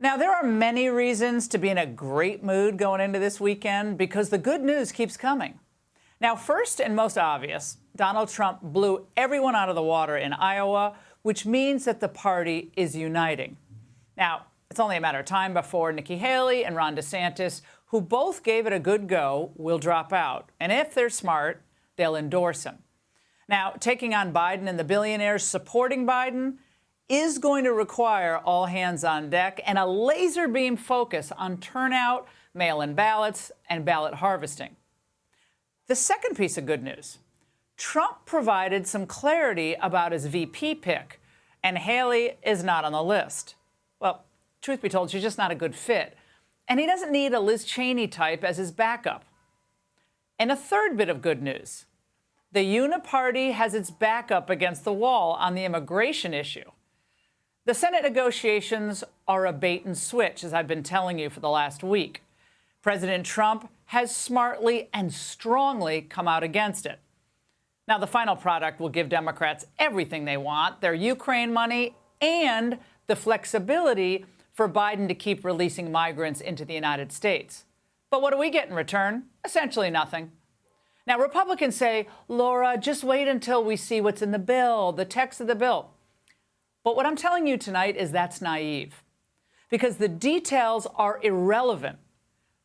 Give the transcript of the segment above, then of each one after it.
Now, there are many reasons to be in a great mood going into this weekend because the good news keeps coming. Now, first and most obvious, Donald Trump blew everyone out of the water in Iowa, which means that the party is uniting. Now, it's only a matter of time before Nikki Haley and Ron DeSantis, who both gave it a good go, will drop out. And if they're smart, they'll endorse him. Now, taking on Biden and the billionaires supporting Biden is going to require all hands on deck and a laser beam focus on turnout, mail-in ballots, and ballot harvesting. The second piece of good news, Trump provided some clarity about his VP pick, and Haley is not on the list. Well, truth be told, she's just not a good fit, and he doesn't need a Liz Cheney type as his backup. And a third bit of good news, the Uniparty has its back up against the wall on the immigration issue. The Senate negotiations are a bait and switch, as I've been telling you for the last week. President Trump has smartly and strongly come out against it. Now, the final product will give Democrats everything they want, their Ukraine money and the flexibility for Biden to keep releasing migrants into the United States. But what do we get in return? Essentially nothing. Now, Republicans say, Laura, just wait until we see what's in the bill, the text of the bill. But what I'm telling you tonight is that's naive, because the details are irrelevant.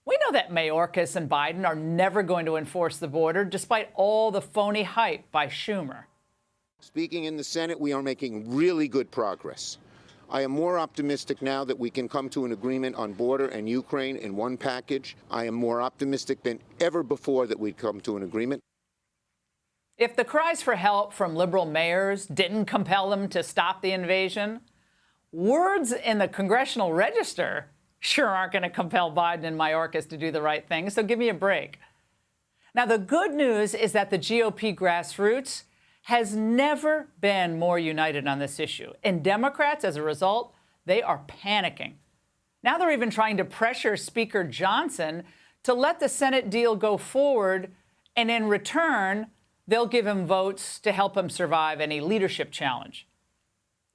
We know that Mayorkas and Biden are never going to enforce the border, despite all the phony hype by Schumer. Speaking in the Senate, we are making really good progress. I am more optimistic now that we can come to an agreement on border and Ukraine in one package. I am more optimistic than ever before that we'd come to an agreement. If the cries for help from liberal mayors didn't compel them to stop the invasion, words in the Congressional Register sure aren't going to compel Biden and Mayorkas to do the right thing, so give me a break. Now, the good news is that the GOP grassroots has never been more united on this issue. And Democrats, as a result, they are panicking. Now they're even trying to pressure Speaker Johnson to let the Senate deal go forward, and in return, they'll give him votes to help him survive any leadership challenge.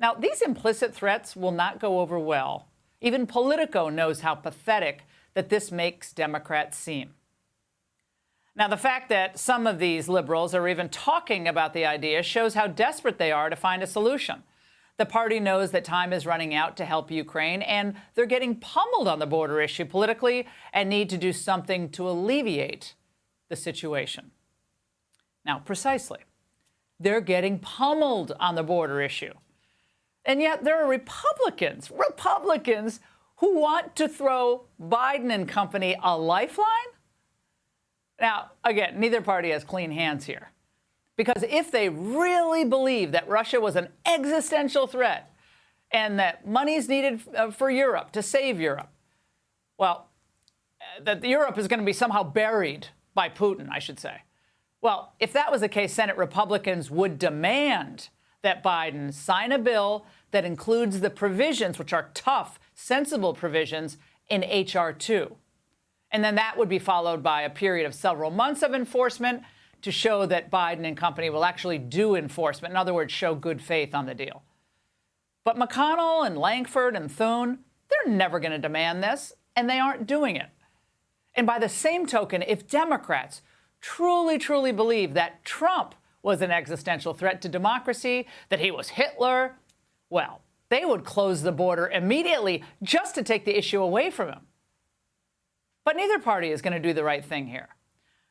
Now, these implicit threats will not go over well. Even Politico knows how pathetic that this makes Democrats seem. Now, the fact that some of these liberals are even talking about the idea shows how desperate they are to find a solution. The party knows that time is running out to help Ukraine, and they're getting pummeled on the border issue politically and need to do something to alleviate the situation. Now, precisely, they're getting pummeled on the border issue. And yet there are Republicans who want to throw Biden and company a lifeline? Now, again, neither party has clean hands here. Because if they really believe that Russia was an existential threat and that money is needed for Europe, to save Europe, well, that Europe is going to be somehow buried by Putin, I should say. Well, if that was the case, Senate Republicans would demand that Biden sign a bill that includes the provisions, which are tough, sensible provisions, in H.R. 2. And then that would be followed by a period of several months of enforcement to show that Biden and company will actually do enforcement. In other words, show good faith on the deal. But McConnell and Langford and Thune, they're never going to demand this, and they aren't doing it. And by the same token, if Democrats truly believe that Trump was an existential threat to democracy, that he was Hitler, well, they would close the border immediately just to take the issue away from him. But neither party is going to do the right thing here,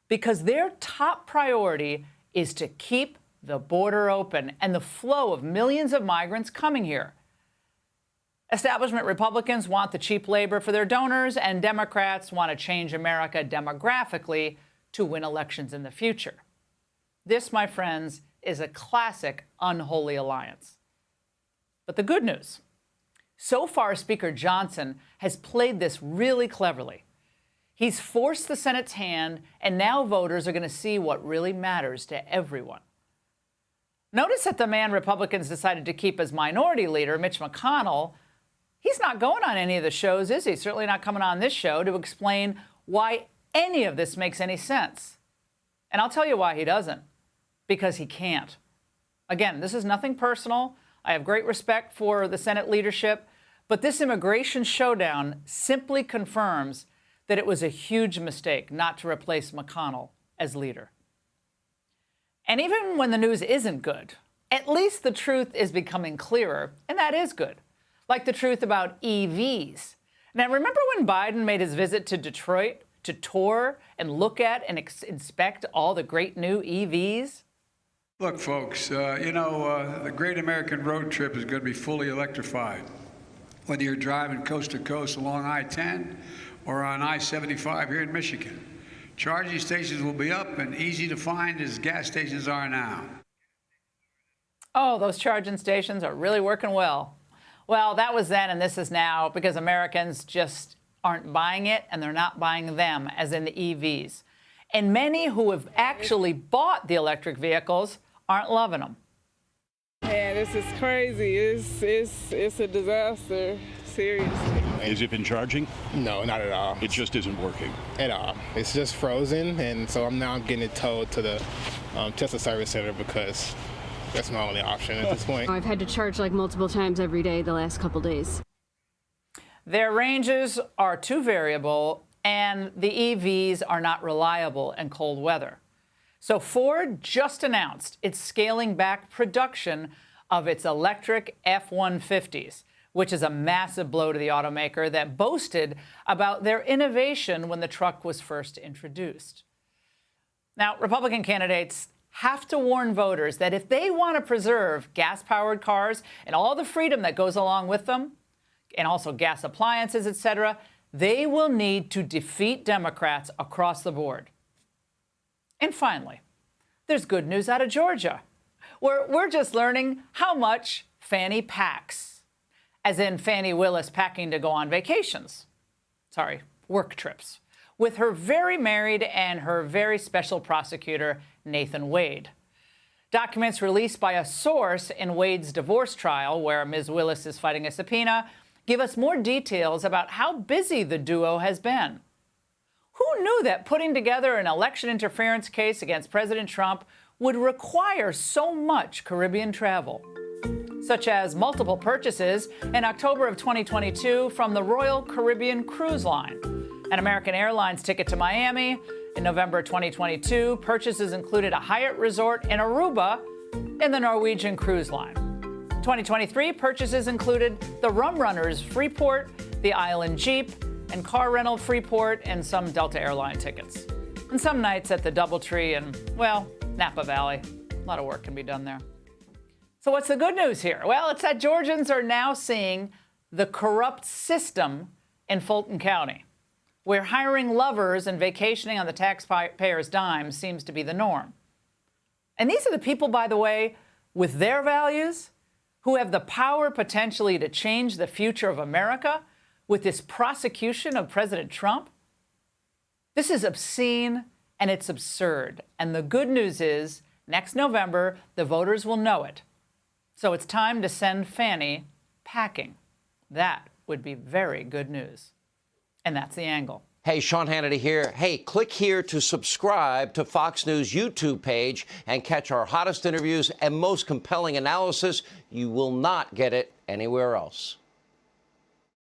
because their top priority is to keep the border open and the flow of millions of migrants coming here. Establishment Republicans want the cheap labor for their donors, and Democrats want to change America demographically to win elections in the future. This, my friends, is a classic unholy alliance. But the good news, so far Speaker Johnson has played this really cleverly. He's forced the Senate's hand, and now voters are going to see what really matters to everyone. Notice that the man Republicans decided to keep as minority leader, Mitch McConnell, he's not going on any of the shows, is he? Certainly not coming on this show to explain why any of this makes any sense. And I'll tell you why he doesn't. Because he can't. Again, this is nothing personal. I have great respect for the Senate leadership, But this immigration showdown simply confirms that it was a huge mistake not to replace McConnell as leader. And even when the news isn't good, at least the truth is becoming clearer, and that is good. Like the truth about EVs. Now, remember when Biden made his visit to Detroit to tour and look at and inspect all the great new EVs? Look, folks, the great American road trip is going to be fully electrified. Whether you're driving coast to coast along I-10 or on I-75 here in Michigan. Charging stations will be up and easy to find as gas stations are now. Oh, those charging stations are really working well. Well, that was then and this is now because Americans just aren't buying it and they're not buying them, as in the EVs. And many who have actually bought the electric vehicles aren't loving them. Man, this is crazy. It's a disaster, seriously. Has it been charging? No, not at all. It just isn't working? At all. It's just frozen, and so I'm getting it towed to the Tesla service center because that's my only option at this point. I've had to charge like multiple times every day the last couple days. Their ranges are too variable, and the EVs are not reliable in cold weather. So Ford just announced it's scaling back production of its electric F-150s, which is a massive blow to the automaker that boasted about their innovation when the truck was first introduced. Now, Republican candidates have to warn voters that if they want to preserve gas-powered cars and all the freedom that goes along with them, and also gas appliances, etc., they will need to defeat Democrats across the board. And finally, there's good news out of Georgia, where we're just learning how much Fannie packs, as in Fannie Willis packing to go on vacations. Sorry, work trips, with her very married and her very special prosecutor, Nathan Wade. Documents released by a source in Wade's divorce trial, where Ms. Willis is fighting a subpoena, give us more details about how busy the duo has been. Who knew that putting together an election interference case against President Trump would require so much Caribbean travel, such as multiple purchases in October of 2022 from the Royal Caribbean Cruise Line, an American Airlines ticket to Miami. In November 2022, purchases included a Hyatt resort in Aruba in the Norwegian Cruise Line. 2023 purchases included the Rum Runners Freeport, the Island Jeep, and car rental Freeport, and some Delta Airline tickets. And some nights at the Doubletree and, well, Napa Valley. A lot of work can be done there. So what's the good news here? Well, it's that Georgians are now seeing the corrupt system in Fulton County, where hiring lovers and vacationing on the taxpayer's dime seems to be the norm. And these are the people, by the way, with their values, who have the power potentially to change the future of America with this prosecution of President Trump. This is obscene and it's absurd. And the good news is, next November, the voters will know it. So it's time to send Fannie packing. That would be very good news. And that's The Angle. Hey, Sean Hannity here. Hey, click here to subscribe to Fox News YouTube page and catch our hottest interviews and most compelling analysis. You will not get it anywhere else.